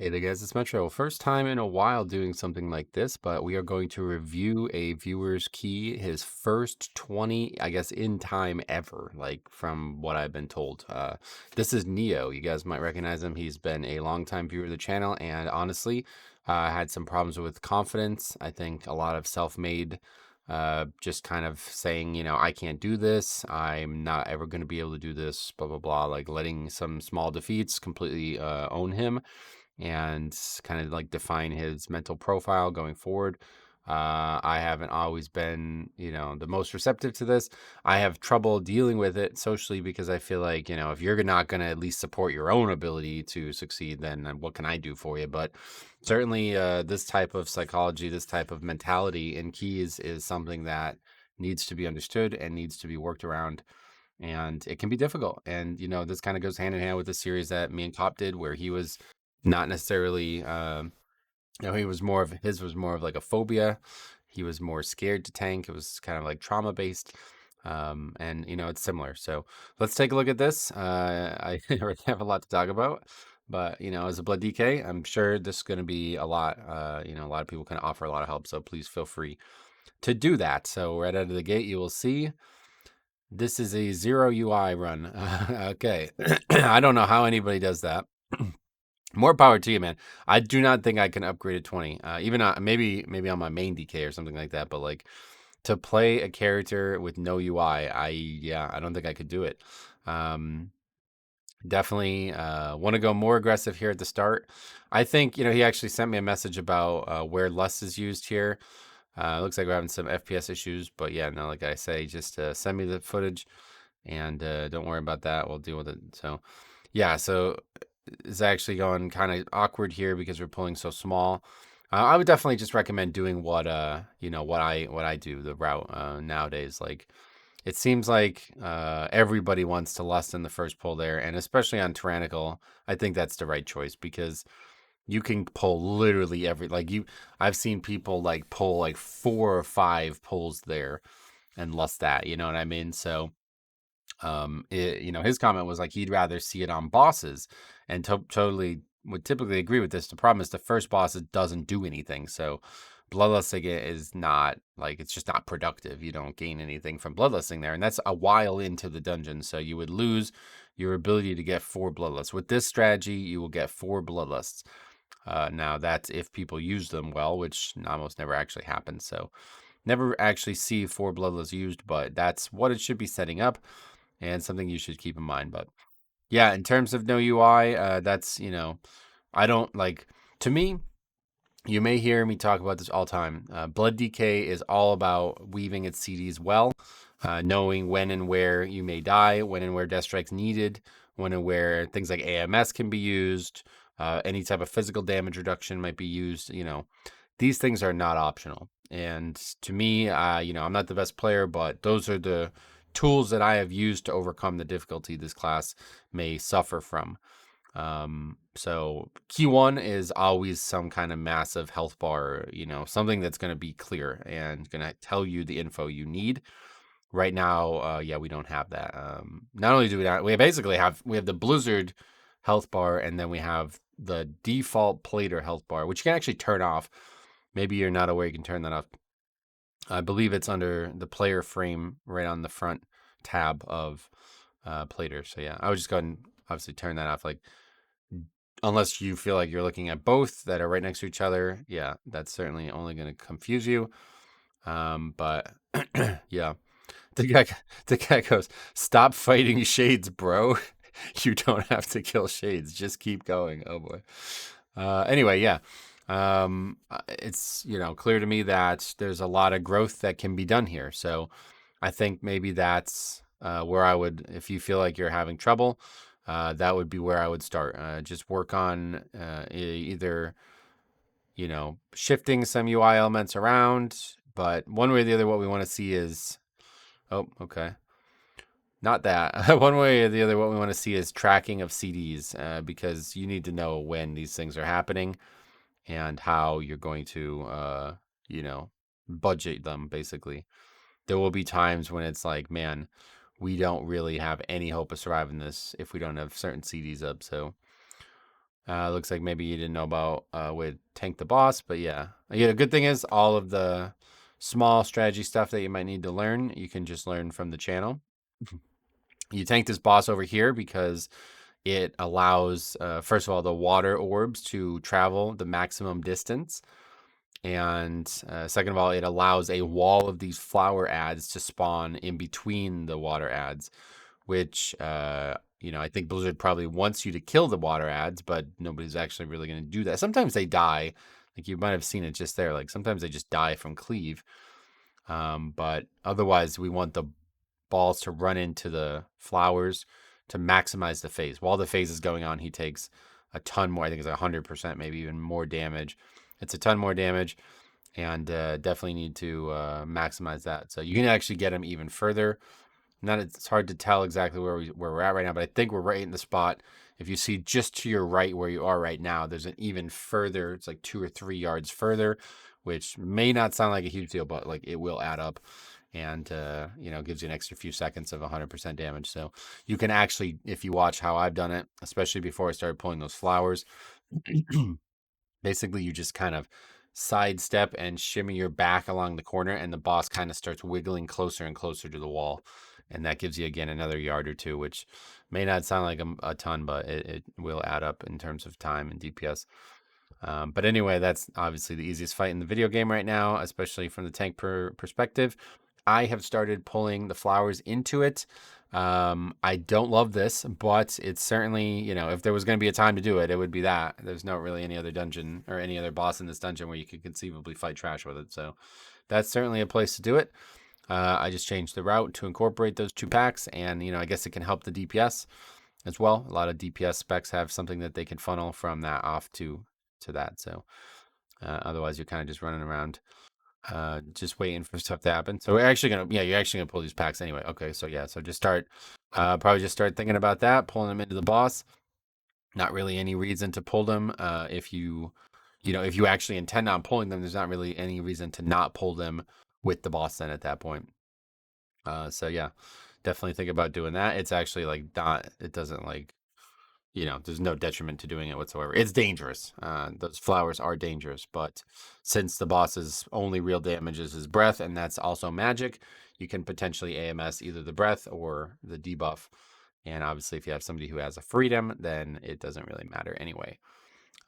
Hey there, guys. It's Metro. First time in a while doing something like this, but we are going to review a viewer's key, his first 20, I guess, in time ever, like from what I've been told. This is Neo. You guys might recognize him. He's been a longtime viewer of the channel, and honestly, had some problems with confidence. I think a lot of self-made, just kind of saying, I can't do this. I'm not ever going to be able to do this, blah, blah, blah, like letting some small defeats completely own him and kind of like define his mental profile going forward. I haven't always been, the most receptive to this. I have trouble dealing with it socially because I feel like, if you're not going to at least support your own ability to succeed, then what can I do for you? But certainly, this type of psychology, this type of mentality in keys is something that needs to be understood and needs to be worked around. And it can be difficult. And, this kind of goes hand in hand with the series that me and Cop did, where he was not necessarily he was more of his was more of like a phobia. He was more scared to tank. It was kind of like trauma based. And it's similar. So let's take a look at this. I already have a lot to talk about, but as a blood DK, I'm sure this is going to be a lot. A lot of people can offer a lot of help, so please feel free to do that. So right out of the gate, you will see this is a 0 UI run. Okay. I don't know how anybody does that. More power to you, man. I do not think I can upgrade to 20. Even maybe on my main DK or something like that. But like to play a character with no UI, I don't think I could do it. Definitely want to go more aggressive here at the start. I think he actually sent me a message about where less is used here. Looks like we're having some FPS issues, but yeah, no, like I say, just send me the footage and don't worry about that. We'll deal with it. So yeah, so it's actually going kind of awkward here because we're pulling so small. I would definitely just recommend doing what what I do, the route nowadays. Like it seems like everybody wants to lust in the first pull there, and especially on Tyrannical, I think that's the right choice because you can pull literally every I've seen people like pull like 4 or 5 pulls there and lust that, you know what I mean? So his comment was like he'd rather see it on bosses, and totally would typically agree with this. The problem is the first boss doesn't do anything, so bloodlusting it is not like it's just not productive. You don't gain anything from bloodlusting there, and that's a while into the dungeon, so you would lose your ability to get 4 bloodlusts. With this strategy, you will get 4 bloodlusts. Now that's if people use them well, which almost never actually happens. So never actually see 4 bloodlusts used, but that's what it should be setting up and something you should keep in mind. But yeah, in terms of no UI, that's, I don't like, to me, you may hear me talk about this all the time. Blood DK is all about weaving its CDs well, knowing when and where you may die, when and where Death Strike's needed, when and where things like AMS can be used, any type of physical damage reduction might be used. These things are not optional. And to me, I'm not the best player, but those are the tools that I have used to overcome the difficulty this class may suffer from. So key one is always some kind of massive health bar, something that's going to be clear and going to tell you the info you need. Right now, yeah, we don't have that. Not only do we not, we basically have the Blizzard health bar, and then we have the default Plater health bar, which you can actually turn off. Maybe you're not aware you can turn that off. I believe it's under the player frame right on the front tab of Plater. So yeah, I would just go ahead and obviously turn that off. Like, unless you feel like you're looking at both that are right next to each other, yeah, that's certainly only going to confuse you. But yeah, the guy goes, "Stop fighting Shades, bro. You don't have to kill Shades. Just keep going." Oh boy. Anyway, yeah. It's clear to me that there's a lot of growth that can be done here. So I think maybe that's where I would, if you feel like you're having trouble, that would be where I would start. Just work on either shifting some UI elements around, but one way or the other, what we want to see is, oh, okay. Not that. One way or the other, what we want to see is tracking of CDs, because you need to know when these things are happening and how you're going to, budget them, basically. There will be times when it's like, man, we don't really have any hope of surviving this if we don't have certain CDs up. So Looks like maybe you didn't know about with Tank the Boss, but yeah. The good thing is all of the small strategy stuff that you might need to learn, you can just learn from the channel. You tank this boss over here because it allows, first of all, the water orbs to travel the maximum distance. And second of all, it allows a wall of these flower ads to spawn in between the water ads, which, I think Blizzard probably wants you to kill the water ads, but nobody's actually really going to do that. Sometimes they die. Like you might have seen it just there. Like sometimes they just die from cleave. But otherwise, we want the balls to run into the flowers to maximize the phase. While the phase is going on, he takes a ton more. I think it's 100%, maybe even more damage. It's a ton more damage, and definitely need to maximize that. So you can actually get him even further. It's hard to tell exactly where we're at right now, but I think we're right in the spot. If you see just to your right where you are right now, there's an even further. It's like 2 or 3 yards further, which may not sound like a huge deal, but like it will add up, and gives you an extra few seconds of 100% damage. So you can actually, if you watch how I've done it, especially before I started pulling those flowers, basically you just kind of sidestep and shimmy your back along the corner, and the boss kind of starts wiggling closer and closer to the wall, and that gives you again another yard or two, which may not sound like a ton, but it will add up in terms of time and DPS. But anyway, that's obviously the easiest fight in the video game right now, especially from the tank perspective. I have started pulling the flowers into it. I don't love this, but it's certainly, if there was going to be a time to do it, it would be that. There's not really any other dungeon or any other boss in this dungeon where you could conceivably fight trash with it. So that's certainly a place to do it. I just changed the route to incorporate those 2 packs, and I guess it can help the DPS as well. A lot of DPS specs have something that they can funnel from that off to that. So otherwise, you're kind of just running around, just waiting for stuff to happen. So you're actually gonna pull these packs anyway. Okay, so yeah, so just probably just start thinking about that, pulling them into the boss. Not really any reason to pull them. If if you actually intend on pulling them, there's not really any reason to not pull them with the boss then at that point. So yeah, definitely think about doing that. It's actually like not, it doesn't like, there's no detriment to doing it whatsoever. It's dangerous. Those flowers are dangerous, but since the boss's only real damage is his breath, and that's also magic, you can potentially AMS either the breath or the debuff. And obviously, if you have somebody who has a freedom, then it doesn't really matter anyway.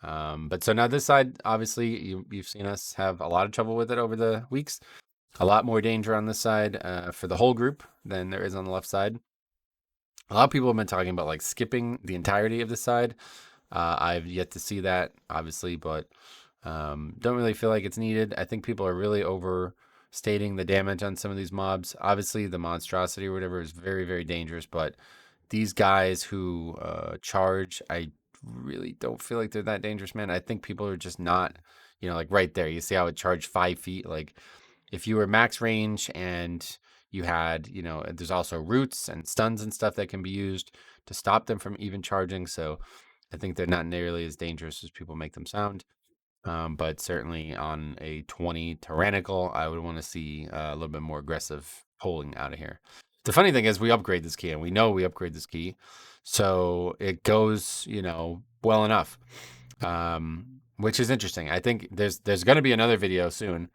But so now this side, obviously, you've seen us have a lot of trouble with it over the weeks. A lot more danger on this side for the whole group than there is on the left side. A lot of people have been talking about like skipping the entirety of the side. I've yet to see that, obviously, but don't really feel like it's needed. I think people are really overstating the damage on some of these mobs. Obviously, the monstrosity or whatever is very, very dangerous, but these guys who charge, I really don't feel like they're that dangerous, man. I think people are just not, like right there. You see how it charged 5 feet? Like if you were max range and you had, there's also roots and stuns and stuff that can be used to stop them from even charging. So I think they're not nearly as dangerous as people make them sound. But certainly on a 20 tyrannical, I would want to see a little bit more aggressive pulling out of here. The funny thing is we upgrade this key, and we know we upgrade this key. So it goes, well enough, which is interesting. I think there's going to be another video soon,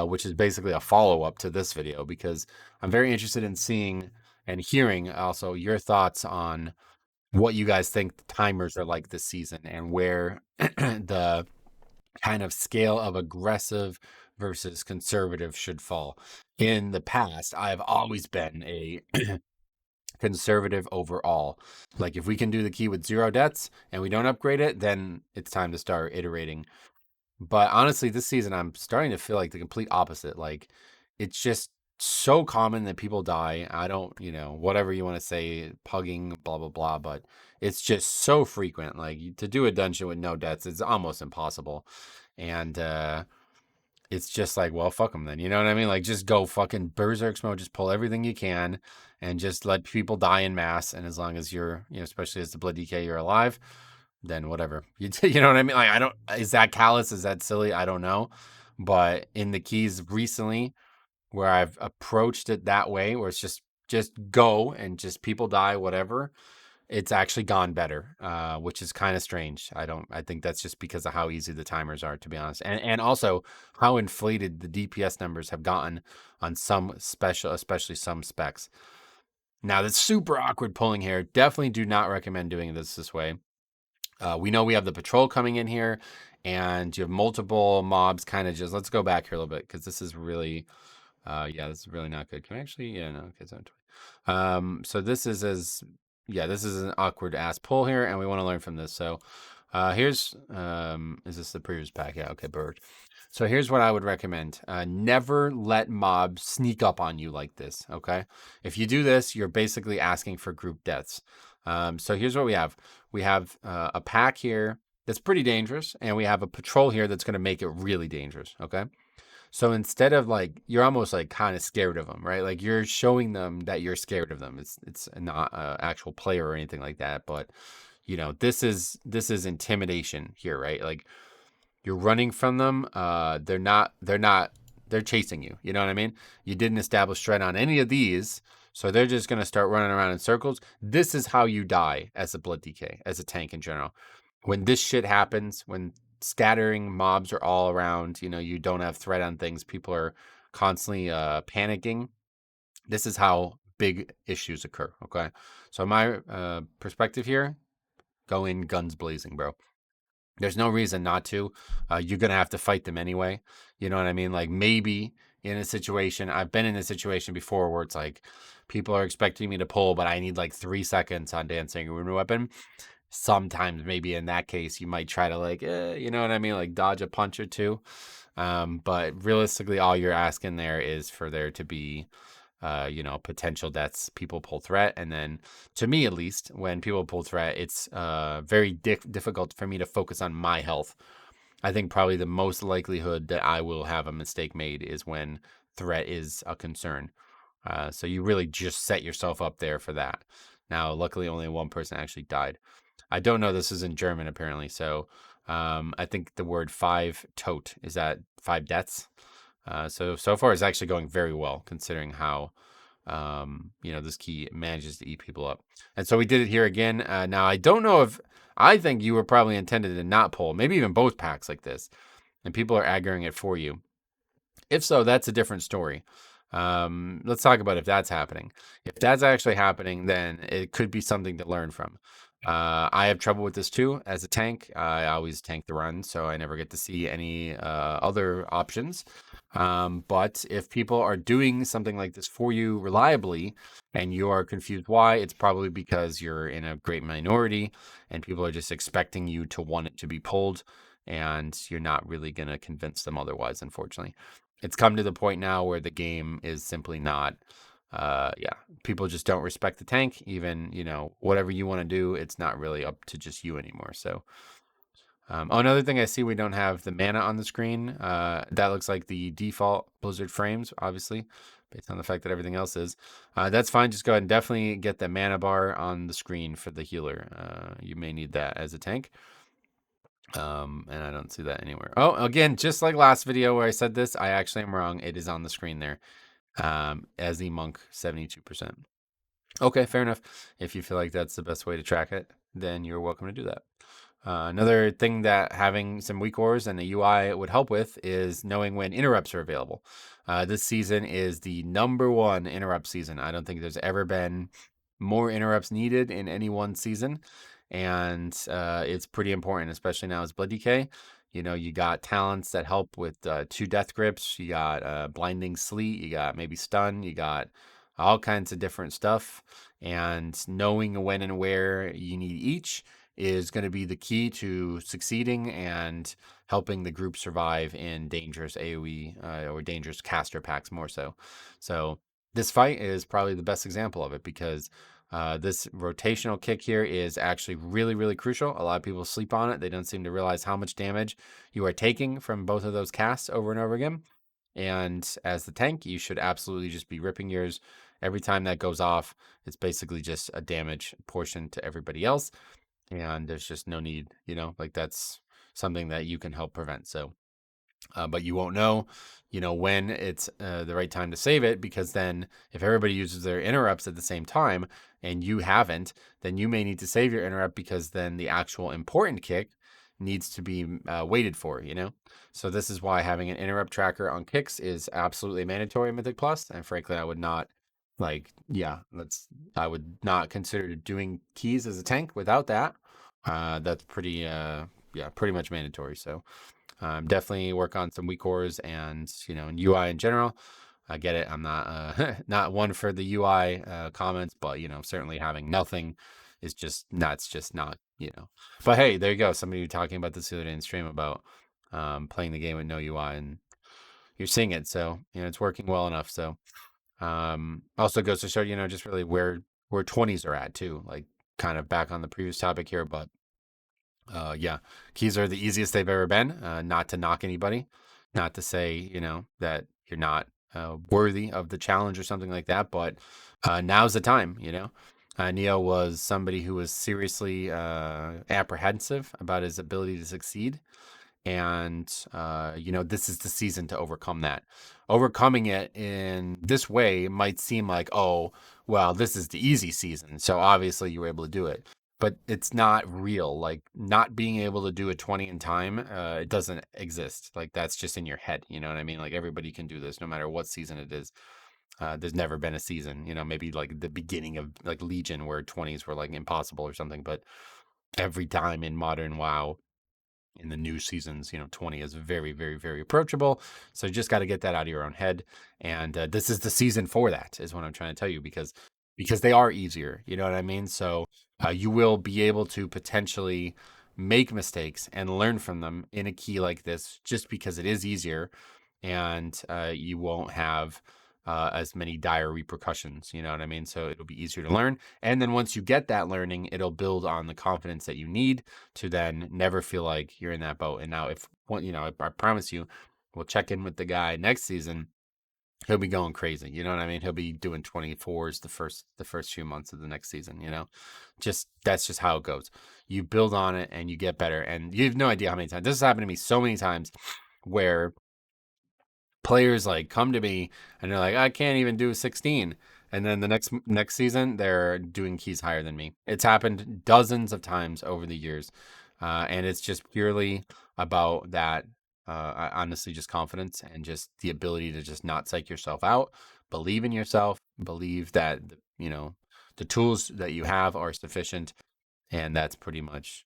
which is basically a follow-up to this video, because I'm very interested in seeing and hearing also your thoughts on what you guys think the timers are like this season, and where the kind of scale of aggressive versus conservative should fall. In the past, I've always been a conservative overall. Like if we can do the key with 0 deaths and we don't upgrade it, then it's time to start iterating. But honestly, this season I'm starting to feel like the complete opposite. Like it's just so common that people die. I don't, whatever you want to say, pugging, blah blah blah, but it's just so frequent. Like to do a dungeon with no deaths is almost impossible. And it's just like, well, fuck them then. You know what I mean? Like just go fucking berserk mode, just pull everything you can and just let people die in mass. And as long as you're, especially as the blood DK, you're alive, then whatever. You know what I mean? Like, is that callous? Is that silly? I don't know. But in the keys recently, where I've approached it that way, where it's just go and just people die, whatever, It's actually gone better, which is kind of strange. I think that's just because of how easy the timers are, to be honest, and also how inflated the DPS numbers have gotten on some special, especially some specs. Now that's super awkward pulling here. Definitely do not recommend doing this way. We know we have the patrol coming in here, and you have multiple mobs. Kind of just let's go back here a little bit because this is really, yeah, this is really not good. Can I actually? Yeah, no, okay, so so this is as yeah, this is an awkward ass pull here, and we want to learn from this. So here's is this the previous pack? Yeah, okay, bird. So here's what I would recommend. Never let mobs sneak up on you like this. Okay. If you do this, you're basically asking for group deaths. So here's what we have. We have a pack here that's pretty dangerous, and we have a patrol here that's going to make it really dangerous. Okay. So instead of like you're almost like kind of scared of them, right? Like you're showing them that you're scared of them. It's not an actual player or anything like that, but this is intimidation here, right? Like you're running from them. They're chasing you. You know what I mean? You didn't establish threat on any of these, so they're just gonna start running around in circles. This is how you die as a blood DK, as a tank in general. When this shit happens, when scattering mobs are all around, you don't have threat on things, people are constantly panicking. This is how big issues occur. Okay, so my perspective here, go in guns blazing, bro. There's no reason not to. You're gonna have to fight them anyway. You know what I mean? Like maybe in a situation, I've been in a situation before where it's like people are expecting me to pull, but I need like 3 seconds on dancing rune weapon. Sometimes maybe in that case you might try to like, you know what I mean, like dodge a punch or two. But realistically, all you're asking there is for there to be potential deaths. People pull threat, and then to me at least, when people pull threat, it's very difficult for me to focus on my health. I think probably the most likelihood that I will have a mistake made is when threat is a concern. So you really just set yourself up there for that. Now, luckily, only one person actually died. I don't know. This is in German apparently. So I think the word five tot is that five deaths. So far it's actually going very well considering how this key manages to eat people up. And so we did it here again. Now I don't know if I think you were probably intended to not pull, maybe even both packs like this, and people are aggroing it for you. If so, that's a different story. Let's talk about if that's happening. If that's actually happening, then it could be something to learn from. I have trouble with this too as a tank. I always tank the run, so I never get to see any other options. But if people are doing something like this for you reliably and you are confused why, it's probably because you're in a great minority and people are just expecting you to want it to be pulled, and you're not really going to convince them otherwise, unfortunately. It's come to the point now where the game is simply not yeah, people just don't respect the tank. Even whatever you want to do, it's not really up to just you anymore. So another thing I see, we don't have the mana on the screen. That looks like the default Blizzard frames, obviously, based on the fact that everything else is. That's fine. Just go ahead and definitely get the mana bar on the screen for the healer. You may need that as a tank. And I don't see that anywhere. Oh, again, just like last video where I said this, I actually am wrong. It is on the screen there. As the monk, 72%. Okay, fair enough. If you feel like that's the best way to track it, then you're welcome to do that. Another thing that having some weak ores and the UI would help with is knowing when interrupts are available. This season is the #1 interrupt season. I don't think there's ever been more interrupts needed in any one season. And it's pretty important, especially now as Blood DK. You got talents that help with 2 death grips. You got blinding sleet. You got maybe stun. You got all kinds of different stuff. And knowing when and where you need each is going to be the key to succeeding and helping the group survive in dangerous AoE or dangerous caster packs more so. So this fight is probably the best example of it because this rotational kick here is actually really, really crucial. A lot of people sleep on it. They don't seem to realize how much damage you are taking from both of those casts over and over again. And as the tank, you should absolutely just be ripping yours. Every time that goes off, it's basically just a damage portion to everybody else. And there's just no need, like that's something that you can help prevent. So But you won't know, when it's the right time to save it, because then if everybody uses their interrupts at the same time and you haven't, then you may need to save your interrupt, because then the actual important kick needs to be waited for. So this is why having an interrupt tracker on kicks is absolutely mandatory in Mythic Plus. And frankly, I would not I would not consider doing keys as a tank without that. That's pretty much mandatory. So definitely work on some weak cores and and UI in general. I get it. I'm not not one for the UI comments, but certainly having nothing is just nuts. Just not. But hey, there you go. Somebody talking about this the other day in stream about playing the game with no UI, and you're seeing it. So it's working well enough. So also goes to show just really where 20s are at too. Like kind of back on the previous topic here, but yeah, keys are the easiest they've ever been. Not to knock anybody, not to say that you're not worthy of the challenge or something like that. But now's the time. Neo was somebody who was seriously apprehensive about his ability to succeed, and this is the season to overcome that. Overcoming it in this way might seem like, oh, well, this is the easy season, so obviously you were able to do it, but it's not real. Like, not being able to do a 20 in time, it doesn't exist. Like, that's just in your head, you know what I mean? Like, everybody can do this no matter what season it is. There's never been a season, maybe like the beginning of like Legion where 20s were like impossible or something, but every time in modern WoW, in the new seasons, 20 is very, very, very approachable. So you just got to get that out of your own head. And this is the season for that, is what I'm trying to tell you, because they are easier. You know what I mean? So you will be able to potentially make mistakes and learn from them in a key like this, just because it is easier, and you won't have as many dire repercussions. You know what I mean? So it'll be easier to learn. And then once you get that learning, it'll build on the confidence that you need to then never feel like you're in that boat. And now, I promise you, we'll check in with the guy next season. He'll be going crazy. You know what I mean? He'll be doing 24s the first few months of the next season. That's just how it goes. You build on it and you get better. And you have no idea how many times this has happened to me so many times, where players like come to me and they're like, I can't even do 16, and then the next season they're doing keys higher than me. It's happened dozens of times over the years, and it's just purely about that. Honestly, just confidence and just the ability to just not psych yourself out. Believe in yourself. Believe that the tools that you have are sufficient, and that's pretty much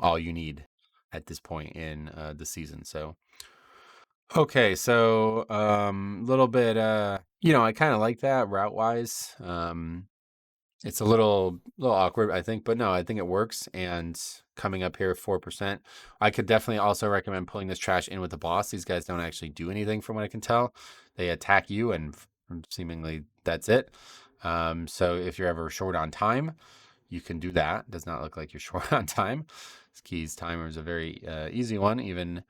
all you need at this point in the season. So okay, so little bit I kind of like that route wise. It's a little awkward, I think, but no, I think it works. And coming up here 4%, I could definitely also recommend pulling this trash in with the boss. These guys don't actually do anything from what I can tell. They attack you, and seemingly that's it. So if you're ever short on time, you can do that. Does not look like you're short on time. This keys timer is a very easy one, even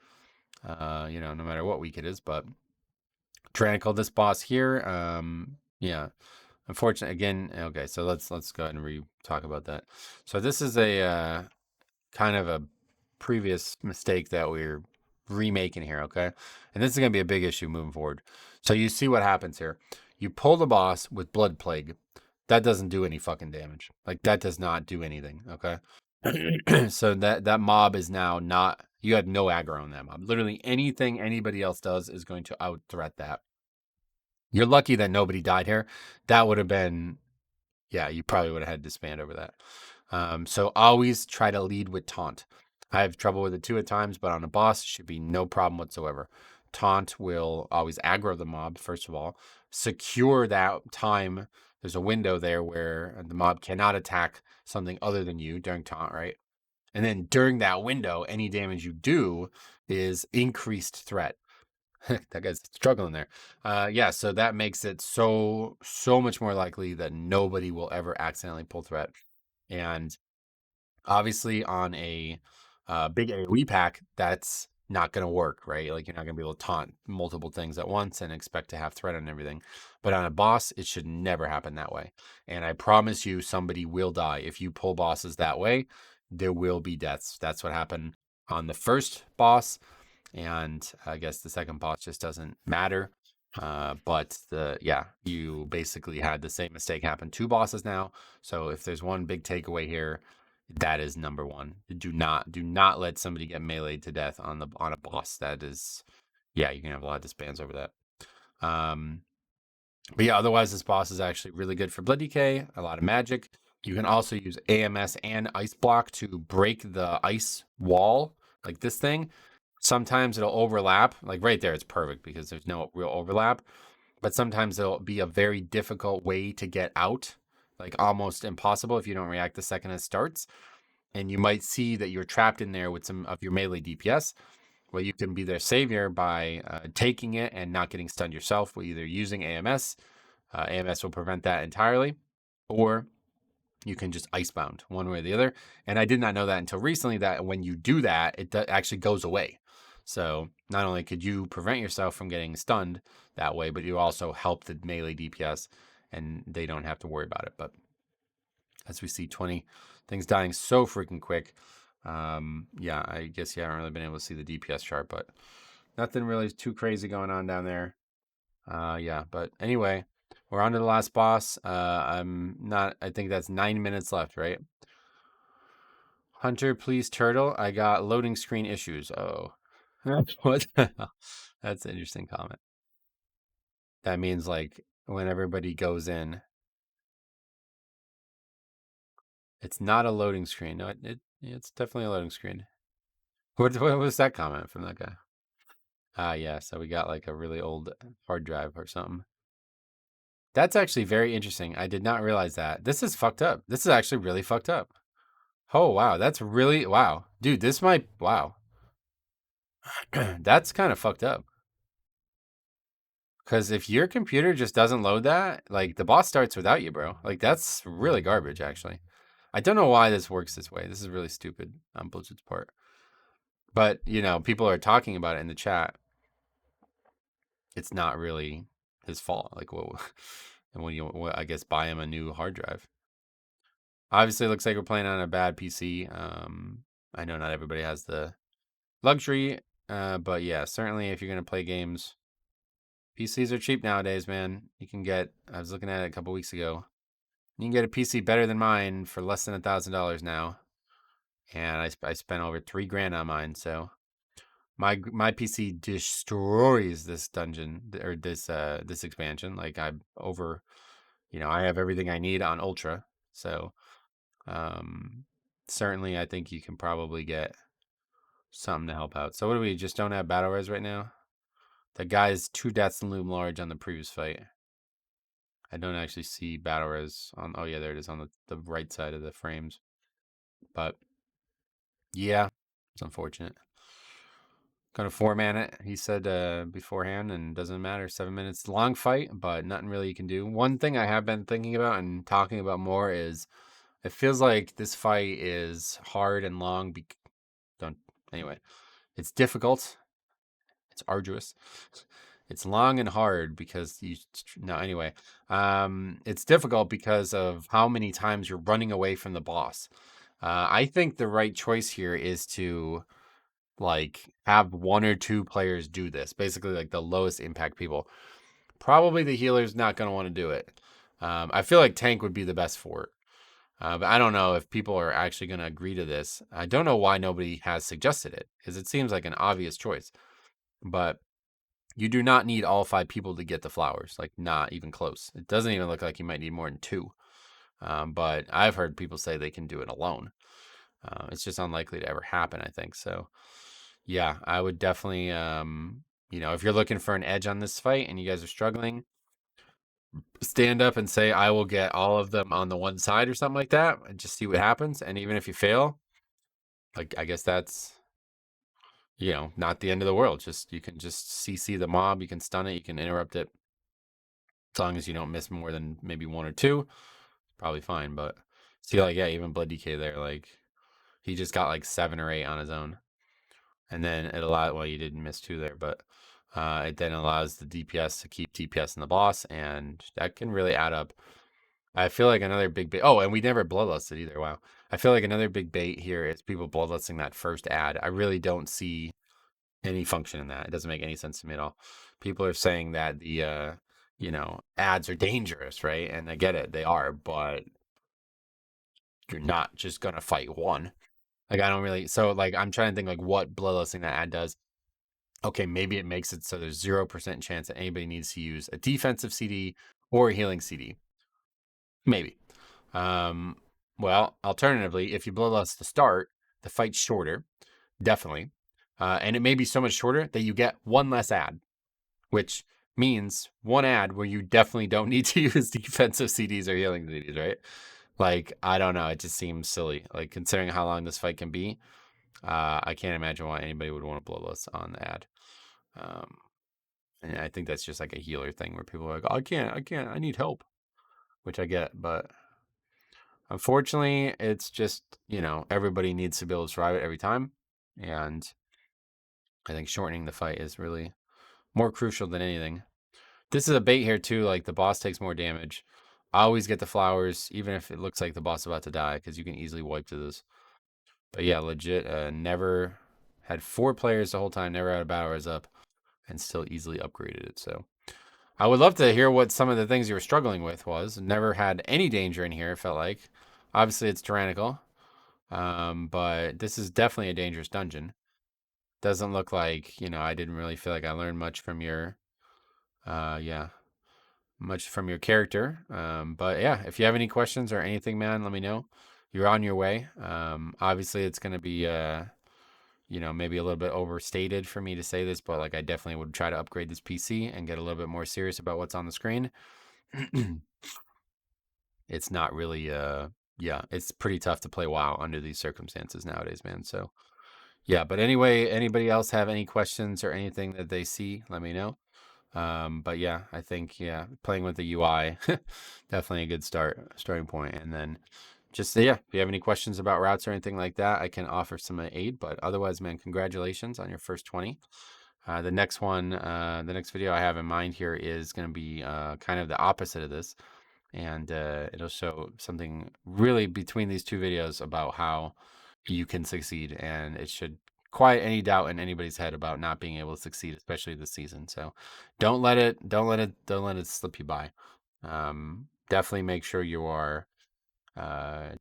no matter what week it is. But Tyrannical, this boss here, yeah, unfortunately, again, okay, so let's go ahead and talk about that. So this is a kind of a previous mistake that we're remaking here, okay? And this is going to be a big issue moving forward. So you see what happens here. You pull the boss with Blood Plague. That doesn't do any fucking damage. Like, that does not do anything, okay? So that mob is now not, you had no aggro on that mob. Literally anything anybody else does is going to out threat that. You're lucky that nobody died here. That would have been, yeah, you probably would have had to disband over that. So always try to lead with taunt. I have trouble with it too at times, but on a boss, it should be no problem whatsoever. Taunt will always aggro the mob, first of all. Secure that time. There's a window there where the mob cannot attack something other than you during taunt, right? And then during that window, any damage you do is increased threat. That guy's struggling there. Yeah, so that makes it so much more likely that nobody will ever accidentally pull threat. And obviously on a big AoE pack, that's not going to work, right? Like, you're not going to be able to taunt multiple things at once and expect to have threat on everything. But on a boss, it should never happen that way. And I promise you, somebody will die. If you pull bosses that way, there will be deaths. That's what happened on the first boss. and I guess the second boss just doesn't matter. But you basically had the same mistake happen 2 bosses now. So if there's one big takeaway here, that is number one. Do not let somebody get meleeed to death on a boss. That is, yeah, you can have a lot of disbands over that. But yeah, otherwise this boss is actually really good for blood decay, a lot of magic. You can also use AMS and ice block to break the ice wall, like this thing. Sometimes it'll overlap, like right there, it's perfect because there's no real overlap. But sometimes it'll be a very difficult way to get out, like almost impossible if you don't react the second it starts. And you might see that you're trapped in there with some of your melee DPS. Well, you can be their savior by taking it and not getting stunned yourself, with either using AMS. AMS will prevent that entirely, or you can just icebound one way or the other. And I did not know that until recently, that when you do that, it actually goes away. So not only could you prevent yourself from getting stunned that way, but you also help the melee DPS and they don't have to worry about it. But as we see, 20 things dying so freaking quick. Yeah, I guess you haven't really been able to see the DPS chart, but nothing really too crazy going on down there. Yeah, but anyway, we're on to the last boss. I think that's 9 minutes left, right? Hunter, please turtle. I got loading screen issues. Oh, what the hell? That's an interesting comment. That means like when everybody goes in, it's not a loading screen. No, it's definitely a loading screen. What was that comment from that guy? Yeah, so we got like a really old hard drive or something. That's actually very interesting. I did not realize that. This is fucked up. This is actually really fucked up. Oh, wow. That's really, wow. Dude, this might, wow. That's kind of fucked up. Because if your computer just doesn't load that, like the boss starts without you, bro. Like that's really garbage, actually. I don't know why this works this way. This is really stupid on Blizzard's part. But, people are talking about it in the chat. It's not really his fault. Like, what, and I guess buy him a new hard drive. Obviously, it looks like we're playing on a bad PC. I know not everybody has the luxury, but yeah, certainly if you're gonna play games, PCs are cheap nowadays, man. I was looking at it a couple weeks ago. You can get a PC better than mine for less than $1,000 now, and I spent over $3,000 on mine. So my PC destroys this dungeon or this expansion. Like I have everything I need on Ultra. So um, certainly I think you can probably get something to help out. So what do we just don't have battle res right now? The guy's 2 deaths and loom large on the previous fight. I don't actually see battle res on. Oh yeah, there it is on the right side of the frames. But yeah, it's unfortunate. Gonna 4-man it, he said beforehand, and doesn't matter. 7 minutes long fight, but nothing really you can do. One thing I have been thinking about and talking about more is it feels like this fight is hard and long. Don't anyway. It's difficult. It's arduous. It's long and hard because no anyway. It's difficult because of how many times you're running away from the boss. I think the right choice here is to like have 1 or 2 players do this. Basically, like the lowest impact people. Probably the healer's not going to want to do it. I feel like tank would be the best for it. But I don't know if people are actually going to agree to this. I don't know why nobody has suggested it because it seems like an obvious choice. But you do not need all 5 people to get the flowers, like not even close. It doesn't even look like you might need more than 2. But I've heard people say they can do it alone. It's just unlikely to ever happen, I think. So, yeah, I would definitely, if you're looking for an edge on this fight and you guys are struggling, stand up and say, I will get all of them on the one side or something like that and just see what happens. And even if you fail, like, I guess that's, not the end of the world. You can just CC the mob, you can stun it, you can interrupt it. As long as you don't miss more than maybe 1 or 2, probably fine. But see, like, yeah, even Blood DK there, like, he just got like 7 or 8 on his own. And then it allowed, well, you didn't miss 2 there, but it then allows the DPS to keep DPS in the boss, and that can really add up. I feel like another big bait. Oh, and we never bloodlusted either. Wow. I feel like another big bait here is people bloodlusting that first ad. I really don't see any function in that. It doesn't make any sense to me at all. People are saying that the ads are dangerous, right? And I get it, they are, but you're not just gonna fight one. Like I don't really. So like I'm trying to think like what bloodlusting that ad does. Okay, maybe it makes it so there's 0% chance that anybody needs to use a defensive CD or a healing CD. Maybe. Um, well, alternatively, if you bloodlust to start, the fight's shorter, definitely. And it may be so much shorter that you get one less ad, which means one ad where you definitely don't need to use defensive CDs or healing CDs, right? Like, I don't know. It just seems silly. Like, considering how long this fight can be, I can't imagine why anybody would want to bloodlust on the ad. Um, and I think that's just like a healer thing where people are like, oh, I can't, I need help, which I get. But unfortunately, it's just, everybody needs to be able to survive it every time. And I think shortening the fight is really more crucial than anything. This is a bait here too. Like the boss takes more damage. I always get the flowers, even if it looks like the boss is about to die, because you can easily wipe to this. But yeah, legit, never had 4 players the whole time, never had a battle res up, and still easily upgraded it. So I would love to hear what some of the things you were struggling with was. Never had any danger in here, it felt like. Obviously, it's tyrannical, but this is definitely a dangerous dungeon. Doesn't look like, I didn't really feel like I learned much from your, yeah, much from your character. But yeah, if you have any questions or anything, man, let me know. You're on your way. Obviously, it's going to be, maybe a little bit overstated for me to say this, but like I definitely would try to upgrade this PC and get a little bit more serious about what's on the screen. It's not really, yeah, it's pretty tough to play WoW under these circumstances nowadays, man. So yeah, but anyway, anybody else have any questions or anything that they see, let me know. But yeah, I think yeah, playing with the UI definitely a good starting point. And then just yeah, if you have any questions about routes or anything like that, I can offer some aid. But otherwise, man, congratulations on your first 20. The next one, the next video I have in mind here is going to be kind of the opposite of this, and it'll show something really between these two videos about how you can succeed, and it should quiet any doubt in anybody's head about not being able to succeed, especially this season. So don't let it slip you by. Definitely make sure you are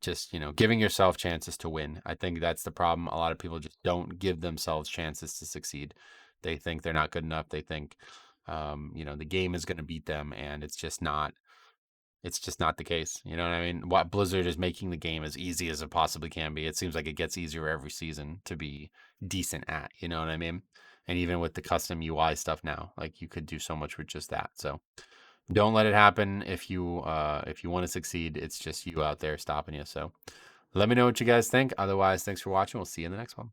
just giving yourself chances to win. I think that's the problem. A lot of people just don't give themselves chances to succeed. They think they're not good enough. They think the game is going to beat them, and it's just not the case. You know what I mean? What Blizzard is making the game as easy as it possibly can be. It seems like it gets easier every season to be decent at. You know what I mean? And even with the custom UI stuff now, like you could do so much with just that. So don't let it happen. If you want to succeed, it's just you out there stopping you. So let me know what you guys think. Otherwise, thanks for watching. We'll see you in the next one.